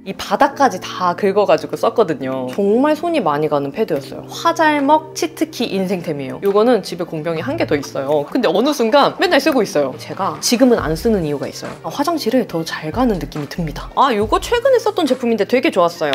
이 바닥까지 다 긁어가지고 썼거든요. 정말 손이 많이 가는 패드였어요. 화잘먹 치트키 인생템이에요. 이거는 집에 공병이 한 개 더 있어요. 근데 어느 순간 맨날 쓰고 있어요. 제가 지금은 안 쓰는 이유가 있어요. 화장실을 더 잘 가는 느낌이 듭니다. 이거 최근에 썼던 제품인데 되게 좋았어요.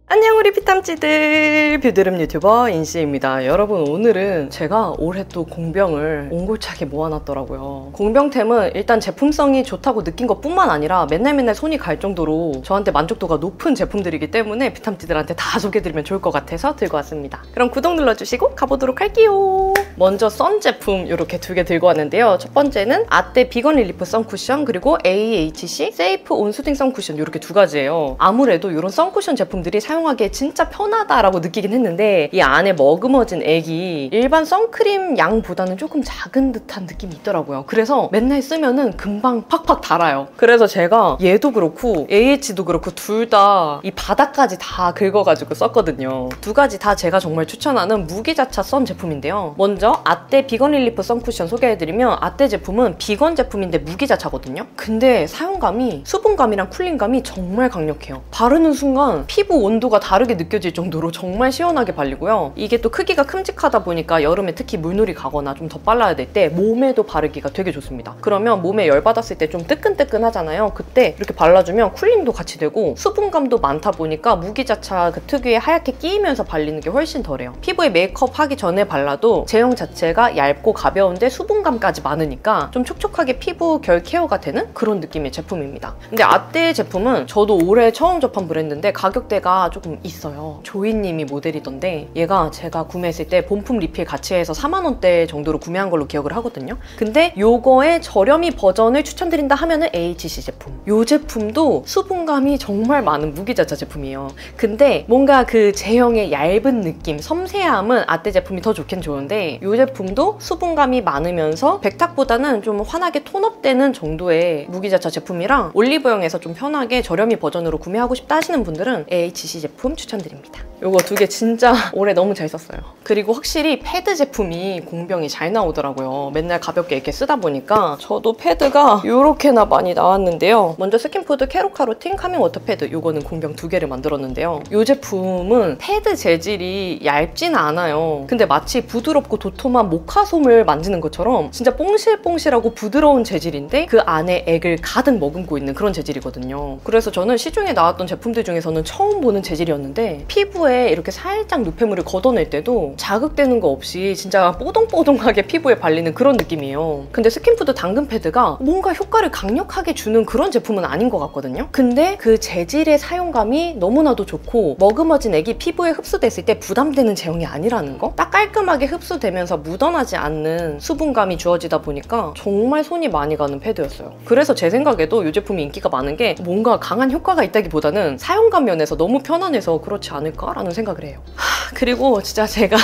안녕 우리 피탐찌들, 뷰드름 유튜버 인씨입니다. 여러분, 오늘은 제가 올해 또 공병을 옹골차게 모아놨더라고요. 공병템은 일단 제품성이 좋다고 느낀 것 뿐만 아니라 맨날 손이 갈 정도로 저한테 만족도가 높은 제품들이기 때문에 피탐찌들한테 다 소개해드리면 좋을 것 같아서 들고 왔습니다. 그럼 구독 눌러주시고 가보도록 할게요. 먼저 선 제품 이렇게 두 개 들고 왔는데요. 첫 번째는 아떼 비건 릴리프 선쿠션, 그리고 AHC 세이프 온수딩 선쿠션, 이렇게 두 가지예요. 아무래도 이런 선쿠션 제품들이 사용하기에 진짜 편하다라고 느끼긴 했는데 이 안에 머금어진 액이 일반 선크림 양보다는 조금 작은 듯한 느낌이 있더라고요. 그래서 맨날 쓰면은 금방 팍팍 달아요. 그래서 제가 얘도 그렇고 AH도 그렇고 둘 다 이 바닥까지 다 긁어가지고 썼거든요. 두 가지 다 제가 정말 추천하는 무기자차 선 제품인데요. 먼저 아떼 비건 릴리프 선쿠션 소개해드리면, 아떼 제품은 비건 제품인데 무기자차거든요. 근데 사용감이 수분감이랑 쿨링감이 정말 강력해요. 바르는 순간 피부 온도가 다르게 느껴질 정도로 정말 시원하게 발리고요. 이게 또 크기가 큼직하다 보니까 여름에 특히 물놀이 가거나 좀 더 빨라야 될 때 몸에도 바르기가 되게 좋습니다. 그러면 몸에 열받았을 때 좀 뜨끈뜨끈하잖아요. 그때 이렇게 발라주면 쿨링도 같이 되고 수분감도 많다 보니까 무기자차 그 특유의 하얗게 끼이면서 발리는 게 훨씬 덜해요. 피부에 메이크업 하기 전에 발라도 제형 자체가 얇고 가벼운데 수분감까지 많으니까 좀 촉촉하게 피부 결 케어가 되는 그런 느낌의 제품입니다. 근데 아떼 제품은 저도 올해 처음 접한 브랜드인데 가격대가 조금 있어요. 조이님이 모델이던데 얘가 제가 구매했을 때 본품 리필 같이 해서 4만 원대 정도로 구매한 걸로 기억을 하거든요. 근데 요거의 저렴이 버전을 추천드린다 하면은 AHC 제품. 요 제품도 수분감이 정말 많은 무기자차 제품이에요. 근데 뭔가 그 제형의 얇은 느낌, 섬세함은 아떼 제품이 더 좋긴 좋은데 요 제품도 수분감이 많으면서 백탁보다는 좀 환하게 톤업되는 정도의 무기자차 제품이랑 올리브영에서 좀 편하게 저렴이 버전으로 구매하고 싶다 하시는 분들은 AHC 제품 추천드립니다. 요거 두 개 진짜 올해 너무 잘 썼어요. 그리고 확실히 패드 제품이 공병이 잘 나오더라고요. 맨날 가볍게 이렇게 쓰다 보니까 저도 패드가 요렇게나 많이 나왔는데요. 먼저 스킨푸드 캐로카로틴 카밍 워터 패드, 요거는 공병 두 개를 만들었는데요. 요 제품은 패드 재질이 얇진 않아요. 근데 마치 부드럽고 도톰한 모카솜을 만지는 것처럼 진짜 뽕실뽕실하고 부드러운 재질인데 그 안에 액을 가득 머금고 있는 그런 재질이거든요. 그래서 저는 시중에 나왔던 제품들 중에서는 처음 보는 재질이었는데 피부에 이렇게 살짝 노폐물을 걷어낼 때도 자극되는 거 없이 진짜 뽀동뽀동하게 피부에 발리는 그런 느낌이에요. 근데 스킨푸드 당근 패드가 뭔가 효과를 강력하게 주는 그런 제품은 아닌 것 같거든요. 근데 그 재질의 사용감이 너무나도 좋고 머금어진 액이 피부에 흡수됐을 때 부담되는 제형이 아니라는 거? 딱 깔끔하게 흡수되면서 묻어나지 않는 수분감이 주어지다 보니까 정말 손이 많이 가는 패드였어요. 그래서 제 생각에도 이 제품이 인기가 많은 게 뭔가 강한 효과가 있다기보다는 사용감 면에서 너무 편안해서 그렇지 않을까라는 생각을 해요. 그리고 진짜 제가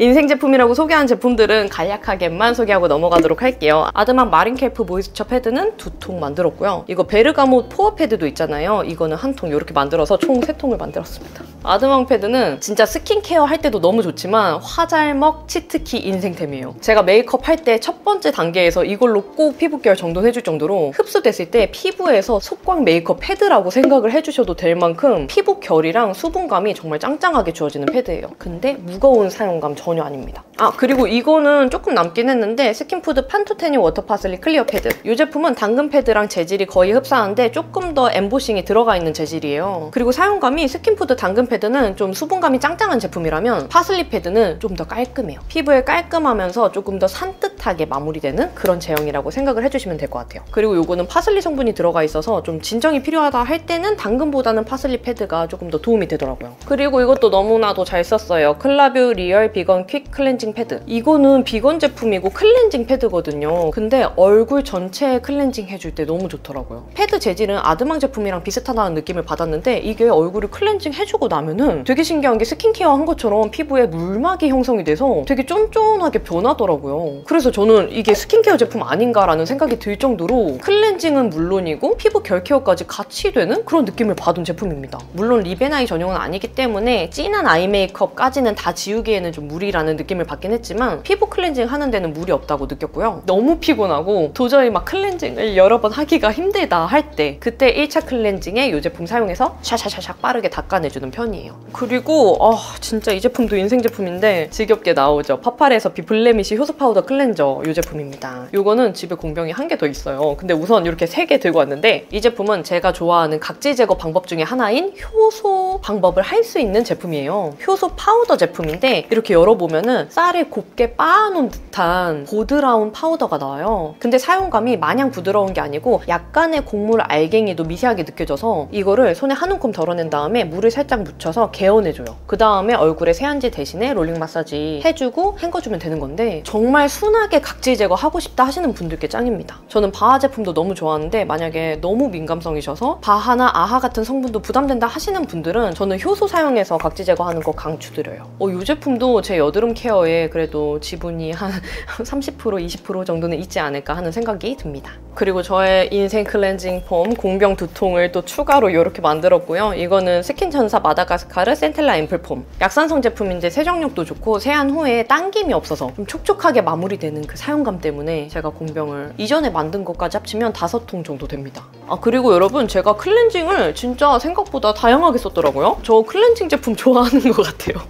인생 제품이라고 소개한 제품들은 간략하게만 소개하고 넘어가도록 할게요. 아드망 마린켈프 모이스처 패드는 2통 만들었고요. 이거 베르가못 포어 패드도 있잖아요. 이거는 한 통 이렇게 만들어서 총 3통을 만들었습니다. 아드망 패드는 진짜 스킨케어 할 때도 너무 좋지만 화잘먹 치트키 인생템이에요. 제가 메이크업 할 때 첫 번째 단계에서 이걸로 꼭 피부 케어 정돈해줄 정도로 흡수됐을 때 피부에서 속광 메이크업 패드라고 생각을 해주셔도 될 만큼 피부 결이랑 수분감이 정말 짱짱하게 주어지는 패드예요. 근데 무거운 사용감 전혀 아닙니다. 그리고 이거는 조금 남긴 했는데 스킨푸드 판투테니 워터 파슬리 클리어 패드. 이 제품은 당근 패드랑 재질이 거의 흡사한데 조금 더 엠보싱이 들어가 있는 재질이에요. 그리고 사용감이 스킨푸드 당근 패드는 좀 수분감이 짱짱한 제품이라면 파슬리 패드는 좀 더 깔끔해요. 피부에 깔끔하면서 조금 더 산뜻하게 마무리되는 그런 제형이라고 생각을 해주시면 될 것 같아요. 그리고 이거는 파슬리 성분이 들어가 있어서 좀 진정이 필요하다 할 때는 당근보다는 파슬리 패드가 조금 더 도움이 되더라고요. 그리고 이것도 너무나도 잘 썼어요. 클라뷰 리얼 비건 퀵 클렌징 패드. 이거는 비건 제품이고 클렌징 패드거든요. 근데 얼굴 전체에 클렌징 해줄 때 너무 좋더라고요. 패드 재질은 아드망 제품이랑 비슷하다는 느낌을 받았는데 이게 얼굴을 클렌징 해주고 나면은 되게 신기한 게 스킨케어 한 것처럼 피부에 물막이 형성이 돼서 되게 쫀쫀하게 변하더라고요. 그래서 저는 이게 스킨케어 제품 아닌가라는 생각이 들 정도로 클렌징은 물론이고 피부 결 케어까지 같이 되는 그런 느낌을 받은 제품입니다. 물론 립앤 아이 전용은 아니기 때문에 진한 아이 메이크업까지는 다 지우기에는 좀 무리라는 느낌을 받긴 했지만 피부 클렌징 하는 데는 무리 없다고 느꼈고요. 너무 피곤하고 도저히 막 클렌징을 여러 번 하기가 힘들다 할 때 그때 1차 클렌징에 이 제품 사용해서 샤샤샤샥 빠르게 닦아내주는 편이에요. 그리고 진짜 이 제품도 인생 제품인데 지겹게 나오죠. 파파레서 비블레미시 효소 파우더 클렌저 이 제품입니다. 이거는 집에 공병이 한 개 더 있어요. 근데 우선 이렇게 3개 들고 왔는데 이 제품은 제가 좋아하는 각질 제거 방법 중에 하나인 효소 방법을 할 수 있는 제품이에요. 효소 파우더 제품인데 이렇게 열어보면은 쌀을 곱게 빻아놓은 듯한 보드라운 파우더가 나와요. 근데 사용감이 마냥 부드러운 게 아니고 약간의 곡물 알갱이도 미세하게 느껴져서 이거를 손에 한 움큼 덜어낸 다음에 물을 살짝 묻혀서 개어내줘요. 그 다음에 얼굴에 세안제 대신에 롤링 마사지 해주고 헹궈주면 되는 건데 정말 순하게 각질 제거 하고 싶다 하시는 분들께 짱입니다. 저는 바하 제품도 너무 좋아하는데 만약에 너무 민감성이셔서 바하나 아하 같은 성분도 부담된다 하시는 분들은 저는 효소 사용해서 각질 제거하는 거 강추드려요. 이 제품도 제 여드름 케어에 그래도 지분이 한 30% 20% 정도는 있지 않을까 하는 생각이 듭니다. 그리고 저의 인생 클렌징 폼 공병 2통을 또 추가로 이렇게 만들었고요. 이거는 스킨천사 마다가스카르 센텔라 앰플폼 약산성 제품인데 세정력도 좋고 세안 후에 당김이 없어서 좀 촉촉하게 마무리되는 그 사용감 때문에 제가 공병을 이전에 만든 것까지 합치면 5통 정도 됩니다. 그리고 여러분 제가 클렌징을 진짜 생각보다 다양하게 썼더라고요. 저 클렌징 제품 좋아하는 것 같아요.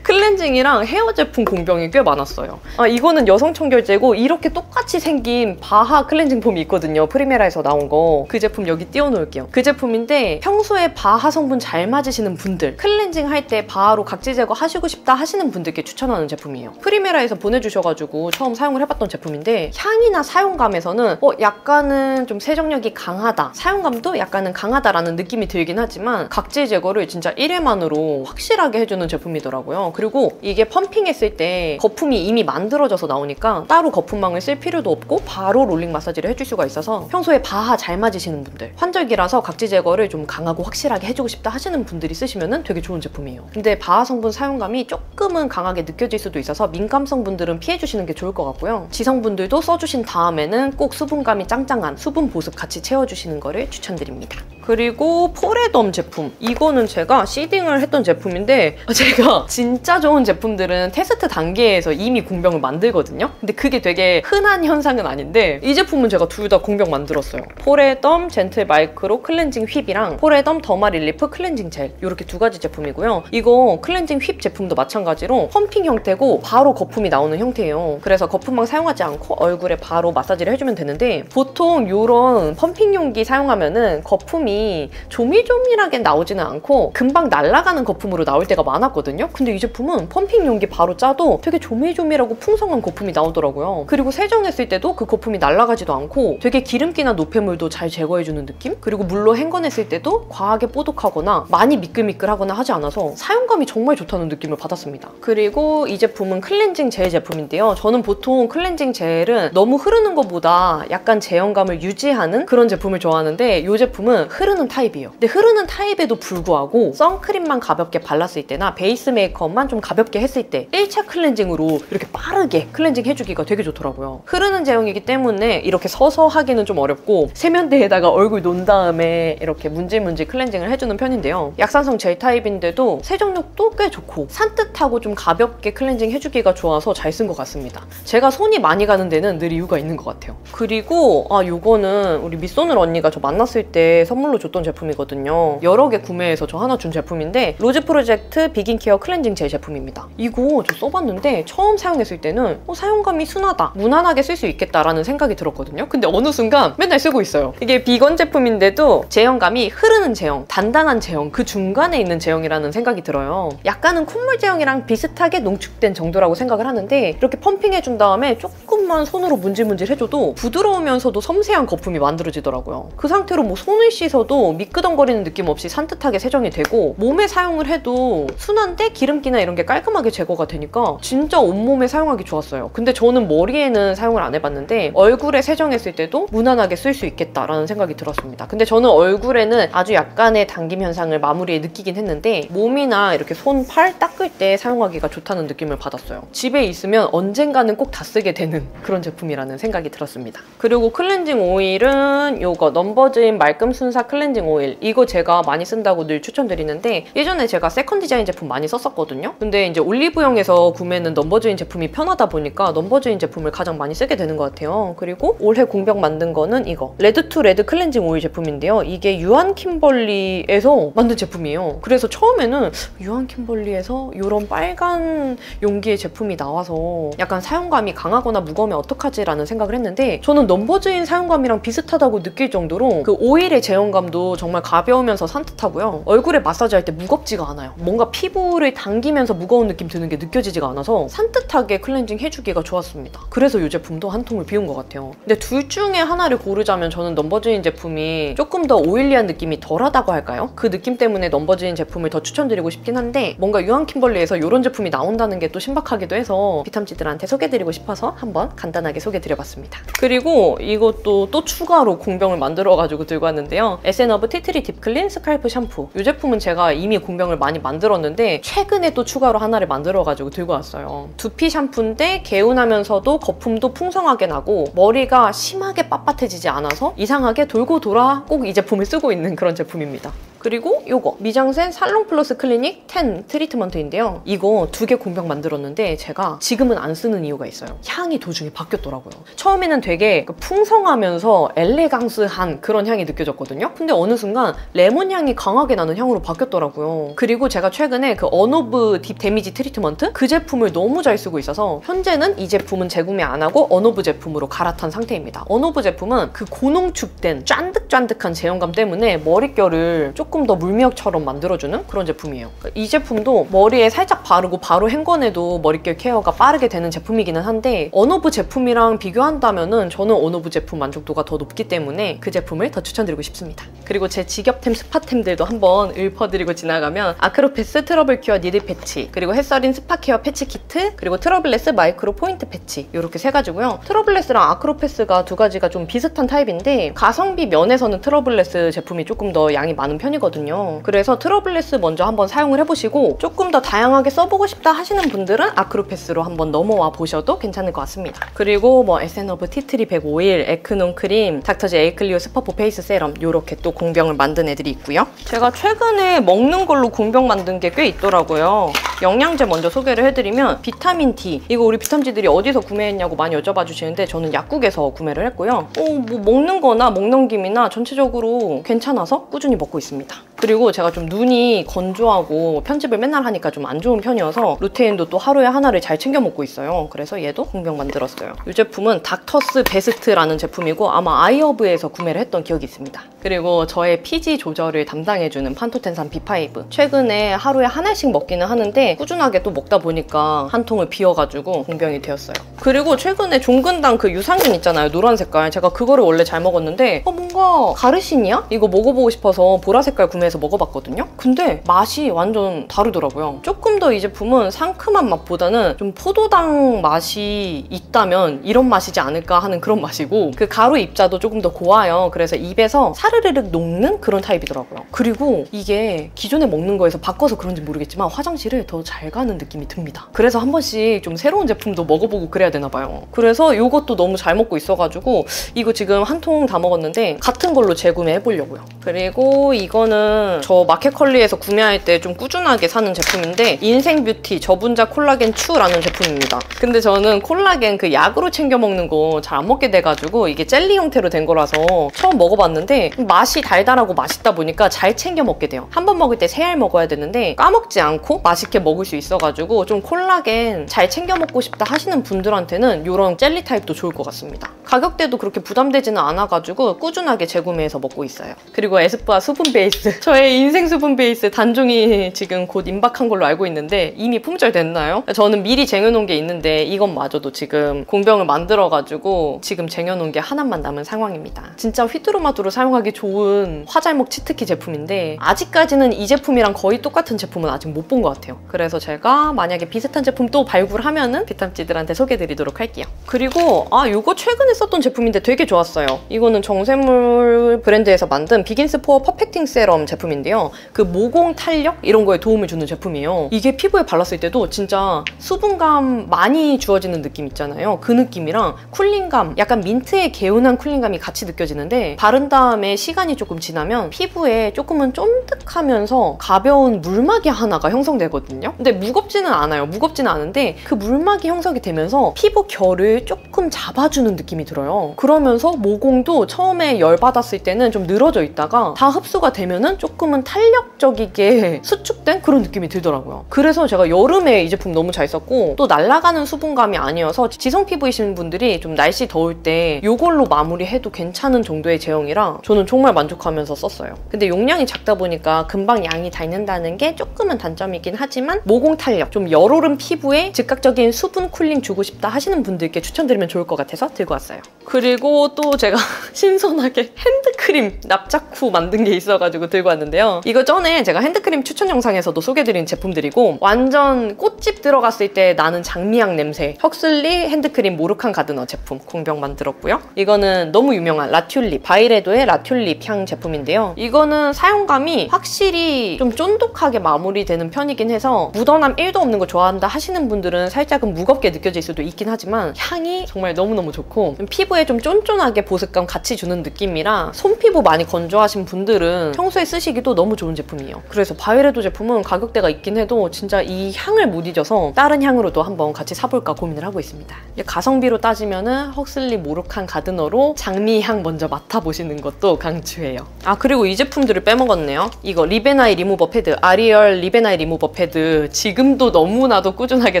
클렌징이랑 헤어 제품 공병이 꽤 많았어요. 이거는 여성 청결제고 이렇게 똑같이 생긴 바하 클렌징 폼이 있거든요. 프리메라에서 나온 거. 그 제품 여기 띄워놓을게요. 그 제품인데 평소에 바하 성분 잘 맞으시는 분들 클렌징 할 때 바하로 각질 제거 하시고 싶다 하시는 분들께 추천하는 제품이에요. 프리메라에서 보내주셔가지고 처음 사용을 해봤던 제품인데 향이나 사용감에서는 약간은 좀 세정력이 강하다, 사용감도 약간은 강하다라는 느낌이 들긴 하지만 각질 제거를 진짜 1회만으로 확실하게 해주는 제품이더라고요. 그리고 이게 펌핑했을 때 거품이 이미 만들어져서 나오니까 따로 거품망을 쓸 필요도 없고 바로 롤링 마사지를 해줄 수가 있어서 평소에 바하 잘 맞으시는 분들, 환절기라서 각질 제거를 좀 강하고 확실하게 해주고 싶다 하시는 분들이 쓰시면 되게 좋은 제품이에요. 근데 바하 성분 사용감이 조금은 강하게 느껴질 수도 있어서 민감성 분들은 피해주시는 게 좋을 것 같고요. 지성분들도 써주신 다음에는 꼭 수분감이 짱짱한 수분 보습 같이 채워주시는 거를 추천드립니다. 그리고 포레덤 제품, 이거는 제가 시딩을 했던 제품인데 제가 진짜 좋은 제품들은 테스트 단계에서 이미 공병을 만들거든요. 근데 그게 되게 흔한 현상은 아닌데 이 제품은 제가 둘 다 공병 만들었어요. 포레덤 젠틀 마이크로 클렌징 휩이랑 포레덤 더마 릴리프 클렌징 젤, 이렇게 2가지 제품이고요. 이거 클렌징 휩 제품도 마찬가지로 펌핑 형태고 바로 거품이 나오는 형태예요. 그래서 거품망 사용하지 않고 얼굴에 바로 마사지를 해주면 되는데 보통 이런 펌핑 용기 사용하면은 거품이 조밀조밀하게 나오지는 않고 금방 날아가는 거품으로 나올 때가 많았거든요. 근데 이 제품은 펌핑 용기 바로 짜도 되게 조밀조밀하고 풍성한 거품이 나오더라고요. 그리고 세정했을 때도 그 거품이 날아가지도 않고 되게 기름기나 노폐물도 잘 제거해주는 느낌? 그리고 물로 헹궈냈을 때도 과하게 뽀득하거나 많이 미끌미끌하거나 하지 않아서 사용감이 정말 좋다는 느낌을 받았습니다. 그리고 이 제품은 클렌징 젤 제품인데요. 저는 보통 클렌징 젤은 너무 흐르는 것보다 약간 제형감을 유지하는 그런 제품을 좋아하는데 이 제품은 흐르는 타입이에요. 근데 흐르는 타입에도 불구하고 선크림만 가볍게 발랐을 때나 베이스 메이크업만 좀 가볍게 했을 때 1차 클렌징으로 이렇게 빠르게 클렌징 해주기가 되게 좋더라고요. 흐르는 제형이기 때문에 이렇게 서서 하기는 좀 어렵고 세면대에다가 얼굴 놓은 다음에 이렇게 문질문질 클렌징을 해주는 편인데요. 약산성 젤 타입인데도 세정력도 꽤 좋고 산뜻하고 좀 가볍게 클렌징 해주기가 좋아서 잘 쓴 것 같습니다. 제가 손이 많이 가는 데는 늘 이유가 있는 것 같아요. 그리고 이거는 우리 밑소늘 언니가 저 만났을 때 선물로 줬던 제품이거든요. 여러 개 구매해서 저 하나 준 제품인데 로즈 프로젝트 비긴 케어 클렌징 젤 제품입니다. 이거 저 써봤는데 처음 사용했을 때는 사용감이 순하다, 무난하게 쓸 수 있겠다라는 생각이 들었거든요. 근데 어느 순간 맨날 쓰고 있어요. 이게 비건 제품인데도 제형감이 흐르는 제형, 단단한 제형, 그 중간에 있는 제형이라는 생각이 들어요. 약간은 콧물 제형이랑 비슷하게 농축된 정도라고 생각을 하는데 이렇게 펌핑해준 다음에 조금만 손으로 문질문질 해줘도 부드러우면서도 섬세한 거품이 만들어지더라고요. 그 상태로 손을 씻어도 미끄덩거리는 느낌 없이 산뜻하게 세정이 되고 몸에 사용을 해도 순한데 기름기나 이런 게 깔끔하게 제거가 되니까 진짜 온몸에 사용하기 좋았어요. 근데 저는 머리에는 사용을 안 해봤는데 얼굴에 세정했을 때도 무난하게 쓸 수 있겠다라는 생각이 들었습니다. 근데 저는 얼굴에는 아주 약간의 당김 현상을 마무리에 느끼긴 했는데 몸이나 이렇게 손, 팔 닦을 때 사용하기가 좋다는 느낌을 받았어요. 집에 있으면 언젠가는 꼭 다 쓰게 되는 그런 제품이라는 생각이 들었습니다. 그리고 클렌징 오일은 이거 넘버즈인 말끔 순사 클렌징 오일. 이거 제가 많이 쓴다고 늘 추천드리는데 예전에 제가 세컨 디자인 제품 많이 썼었거든요. 근데 이제 올리브영에서 구매는 넘버즈인 제품이 편하다 보니까 넘버즈인 제품을 가장 많이 쓰게 되는 것 같아요. 그리고 올해 공병 만든 거는 이거 레드 투 레드 클렌징 오일 제품인데요. 이게 유한 킴벌리에서 만든 제품이에요. 그래서 처음에는 유한 킴벌리에서 이런 빨간 용기의 제품이 나와서 약간 사용감이 강하거나 무거우면 어떡하지 라는 생각을 했는데 저는 넘버즈인 사용감이랑 비슷하다고 느낄 정도로 그 오일의 제형감도 정말 가벼우면서 산뜻하고요. 얼굴에 마사지할 때 무겁지가 않아요. 뭔가 피부를 당기면서 무거운 느낌 드는 게 느껴지지가 않아서 산뜻하게 클렌징 해주기가 좋았습니다. 그래서 이 제품도 한 통을 비운 것 같아요. 근데 둘 중에 하나를 고르자면 저는 넘버즈인 제품이 조금 더 오일리한 느낌이 덜하다고 할까요? 그 느낌 때문에 넘버즈인 제품을 더 추천드리고 싶긴 한데 뭔가 유한 킴벌리에서 이런 제품이 나온다는 게 또 신박하기도 해서 비탐지들한테 소개드리고 싶어서 한번 간단하게 소개드려봤습니다. 그리고 이것도 또 추가로 공병을 만들어가지고 들고 왔는데요. 에센어브 티트리 딥클린 스칼프 샴푸. 이 제품은 제가 이미 공병을 많이 만들었는데 최근에 또 추가로 하나를 만들어가지고 들고 왔어요. 두피 샴푸인데 개운하면서도 거품도 풍성하게 나고 머리가 심하게 빳빳해지지 않아서 이상하게 돌고 돌아 꼭 이 제품을 쓰고 있는 그런 제품입니다. 그리고 요거 미장센 살롱 플러스 클리닉 10 트리트먼트인데요. 이거 2개 공병 만들었는데 제가 지금은 안 쓰는 이유가 있어요. 향이 도중에 바뀌었더라고요. 처음에는 되게 풍성하면서 엘레강스한 그런 향이 느껴졌거든요. 근데 어느 순간 레몬 향이 강하게 나는 향으로 바뀌었더라고요. 그리고 제가 최근에 그 언오브 딥 데미지 트리트먼트 그 제품을 너무 잘 쓰고 있어서 현재는 이 제품은 재구매 안 하고 언오브 제품으로 갈아탄 상태입니다. 언오브 제품은 그 고농축된 쫀득쫀득한 제형감 때문에 머릿결을 조금 더 물미역처럼 만들어주는 그런 제품이에요. 이 제품도 머리에 살짝 바르고 바로 헹궈내도 머릿결 케어가 빠르게 되는 제품이기는 한데 언오브 제품이랑 비교한다면은 저는 언오브 제품 만족도가 더 높기 때문에 그 제품을 더 추천드리고 싶습니다. 그리고 제 직업템 스파템들도 한번 읊어드리고 지나가면 아크로패스 트러블 큐어 니드 패치, 그리고 햇서린 스파 케어 패치 키트, 그리고 트러블레스 마이크로 포인트 패치, 이렇게 세 가지고요. 트러블레스랑 아크로패스가 두 가지가 좀 비슷한 타입인데 가성비 면에서는 트러블레스 제품이 조금 더 양이 많은 편이거든요. 그래서 트러블레스 먼저 한번 사용을 해보시고 조금 더 다양하게 써보고 싶다 하시는 분들은 아크로패스로 한번 넘어와 보셔도 괜찮을 것 같습니다. 그리고 뭐 에센어브 티트리 105일, 에크논 크림, 닥터지 에이클리오 스퍼포 페이스 세럼 이렇게 또 공병을 만든 애들이 있고요. 제가 최근에 먹는 걸로 공병 만든 게 꽤 있더라고요. 영양제 먼저 소개를 해드리면 비타민 D, 이거 우리 비탐지들이 어디서 구매했냐고 많이 여쭤봐 주시는데 저는 약국에서 구매를 했고요. 뭐 먹는 거나 먹는 김이나 전체적으로 괜찮아서 꾸준히 먹고 있습니다. 그리고 제가 좀 눈이 건조하고 편집을 맨날 하니까 좀 안 좋은 편이어서 루테인도 또 하루에 하나를 잘 챙겨 먹고 있어요. 그래서 얘도 공병 만들었어요. 이 제품은 닥터스 베스트라는 제품이고 아마 아이허브에서 구매를 했던 기억이 있습니다. 그리고 저의 피지 조절을 담당해주는 판토텐산 B5. 최근에 하루에 하나씩 먹기는 하는데 꾸준하게 또 먹다 보니까 한 통을 비워가지고 공병이 되었어요. 그리고 최근에 종근당 그 유산균 있잖아요. 노란 색깔. 제가 그거를 원래 잘 먹었는데 뭔가 가르시니아? 이거 먹어보고 싶어서 보라 색깔 구매해서 먹어봤거든요. 근데 맛이 완전 다르더라고요. 조금 더 이 제품은 상큼한 맛보다는 좀 포도당 맛이 있다면 이런 맛이지 않을까 하는 그런 맛이고 그 가루 입자도 조금 더 고와요. 그래서 입에서 사르르륵 녹는 그런 타입이더라고요. 그리고 이게 기존에 먹는 거에서 바꿔서 그런지 모르겠지만 화장실을 더 잘 가는 느낌이 듭니다. 그래서 한 번씩 좀 새로운 제품도 먹어보고 그래야 되나 봐요. 그래서 이것도 너무 잘 먹고 있어가지고 이거 지금 한 통 다 먹었는데 같은 걸로 재구매해보려고요. 그리고 이거는 저 마켓컬리에서 구매할 때 좀 꾸준하게 사는 제품인데 인생뷰티 저분자 콜라겐 추라는 제품입니다. 근데 저는 콜라겐 그 약으로 챙겨 먹는 거 잘 안 먹게 돼가지고 이게 젤리 형태로 된 거라서 처음 먹어봤는데 맛이 달달하고 맛있다 보니까 잘 챙겨 먹게 돼요. 한 번 먹을 때 3알 먹어야 되는데 까먹지 않고 맛있게 먹을 수 있어가지고 좀 콜라겐 잘 챙겨 먹고 싶다 하시는 분들한테는 이런 젤리 타입도 좋을 것 같습니다. 가격대도 그렇게 부담되지는 않아가지고 꾸준하게 재구매해서 먹고 있어요. 그리고 에스쁘아 수분 베이스. 저의 인생 수분 베이스 단종이 지금 곧 임박한 걸로 알고 있는데 이미 품절됐나요? 저는 미리 쟁여놓은 게 있는데 이것마저도 지금 공병을 만들어가지고 지금 쟁여놓은 게 하나만 남은 상황입니다. 진짜 휘뚜루마뚜루 사용하기 좋은 화잘먹 치트키 제품인데 아직까지는 이 제품이랑 거의 똑같은 제품은 아직 못 본 것 같아요. 그래서 제가 만약에 비슷한 제품 또 발굴하면은 비탐지들한테 소개드리도록 할게요. 그리고 이거 최근에 썼던 제품인데 되게 좋았어요. 이거는 정샘물 폴 브랜드에서 만든 비긴스 포어 퍼펙팅 세럼 제품인데요. 그 모공 탄력 이런 거에 도움을 주는 제품이에요. 이게 피부에 발랐을 때도 진짜 수분감 많이 주어지는 느낌 있잖아요. 그 느낌이랑 쿨링감, 약간 민트의 개운한 쿨링감이 같이 느껴지는데 바른 다음에 시간이 조금 지나면 피부에 조금은 쫀득하면서 가벼운 물막이 하나가 형성되거든요. 근데 무겁지는 않아요. 무겁지는 않은데 그 물막이 형성이 되면서 피부 결을 조금 잡아주는 느낌이 들어요. 그러면서 모공도 처음에 열받았을 때는 좀 늘어져 있다가 다 흡수가 되면은 조금은 탄력적이게 수축된 그런 느낌이 들더라고요. 그래서 제가 여름에 이 제품 너무 잘 썼고 또 날아가는 수분감이 아니어서 지성 피부이신 분들이 좀 날씨 더울 때 이걸로 마무리해도 괜찮은 정도의 제형이라 저는 정말 만족하면서 썼어요. 근데 용량이 작다 보니까 금방 양이 닳는다는 게 조금은 단점이긴 하지만 모공 탄력, 좀 열오른 피부에 즉각적인 수분 쿨링 주고 싶다 하시는 분들께 추천드리면 좋을 것 같아서 들고 왔어요. 그리고 또 제가 신선하게 핸드크림 납작 후 만든 게 있어가지고 들고 왔는데요. 이거 전에 제가 핸드크림 추천 영상에서도 소개드린 제품들이고 완전 꽃집 들어갔을 때 나는 장미향 냄새 헉슬리 핸드크림 모르칸 가드너 제품 공병 만들었고요. 이거는 너무 유명한 라튤립, 바이레도의 라튤립 향 제품인데요. 이거는 사용감이 확실히 좀 쫀득하게 마무리되는 편이긴 해서 묻어남 1도 없는 거 좋아한다 하시는 분들은 살짝은 무겁게 느껴질 수도 있긴 하지만 향이 정말 너무너무 좋고 피부에 좀 쫀쫀하게 보습감 같이 주는 느낌이라 손피부 많이 건조하신 분들은 평소에 쓰시기도 너무 좋은 제품이에요. 그래서 바이레도 제품은 가격대가 있긴 해도 진짜 이 향을 못 잊어서 다른 향으로도 한번 같이 사볼까 고민을 하고 있습니다. 가성비로 따지면은 헉슬리 모르칸 가드너로 장미향 먼저 맡아보시는 것도 강추해요. 아 그리고 이 제품들을 빼먹었네요. 이거 리베나이 리무버 패드, 아리얼 리베나이 리무버 패드 지금도 너무나도 꾸준하게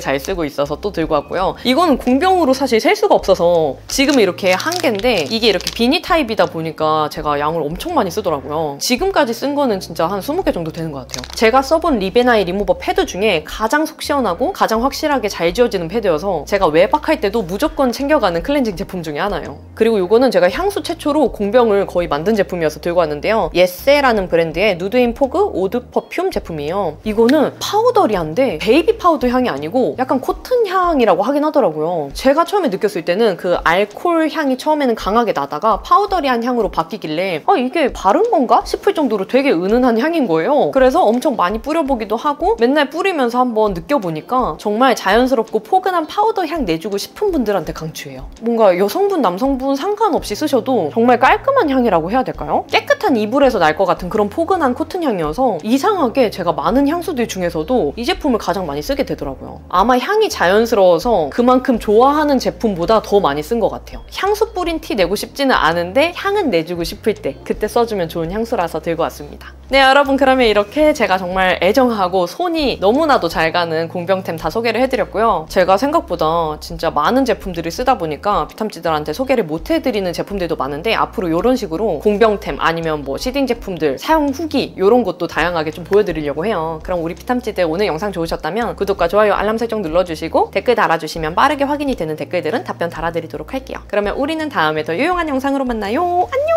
잘 쓰고 있어서 또 들고 왔고요. 이거는 공병으로 사실 셀 수가 없어서 지금 이렇게 한 개인데 이게 이렇게 비니 타입이다 보니까 제가 양을 엄청 많이 쓰더라고요. 지금까지 쓴 거는 진짜 한 20개 정도 되는 것 같아요. 제가 써본 리베나이 리무버 패드 중에 가장 속 시원하고 가장 확실하게 잘 지워지는 패드여서 제가 외박할 때도 무조건 챙겨가는 클렌징 제품 중에 하나예요. 그리고 이거는 제가 향수 최초로 공병을 거의 만든 제품이어서 들고 왔는데요. 예세라는 브랜드의 누드인 포그 오드 퍼퓸 제품이에요. 이거는 파우더리한데 베이비 파우더 향이 아니고 약간 코튼 향이라고 하긴 하더라고요. 제가 처음에 느꼈을 때는 그 알코올 향이 처음에는 강하게 나다가 파우더리한 향으로 바뀌길래 이게 바른 건가 싶을 정도로 되게 은은한 향인 거예요. 그래서 엄청 많이 뿌려보기도 하고 맨날 뿌리면서 한번 느껴보니까 정말 자연스럽고 포근한 파우더 향 내주고 싶은 분들한테 강추해요. 뭔가 여성분, 남성분 상관없이 쓰셔도 정말 깔끔한 향이라고 해야 될까요? 깨끗한 이불에서 날 것 같은 그런 포근한 코튼 향이어서 이상하게 제가 많은 향수들 중에서도 이 제품을 가장 많이 쓰게 되더라고요. 아마 향이 자연스러워서 그만큼 좋아하는 제품보다 더 많이 쓴 것 같아요. 향수 뿌린 티 내고 싶지는 않은데 향은 내주고 싶을 때 그때 써주면 좋은 향수라서 들고 왔습니다. 네 여러분, 그러면 이렇게 제가 정말 애정하고 손이 너무나도 잘 가는 공병템 다 소개를 해드렸고요. 제가 생각보다 진짜 많은 제품들을 쓰다 보니까 비탐지들한테 소개를 못 해드리는 제품들도 많은데 앞으로 이런 식으로 공병템 아니면 뭐 시딩 제품들 사용 후기 이런 것도 다양하게 좀 보여드리려고 해요. 그럼 우리 비탐지들 오늘 영상 좋으셨다면 구독과 좋아요, 알람 설정 눌러주시고 댓글 달아주시면 빠르게 확인이 되는 댓글들은 답변 달아드리도록 할게요. 그러면 우리는 다음에 더 유용한 영상으로 만나요. 안녕!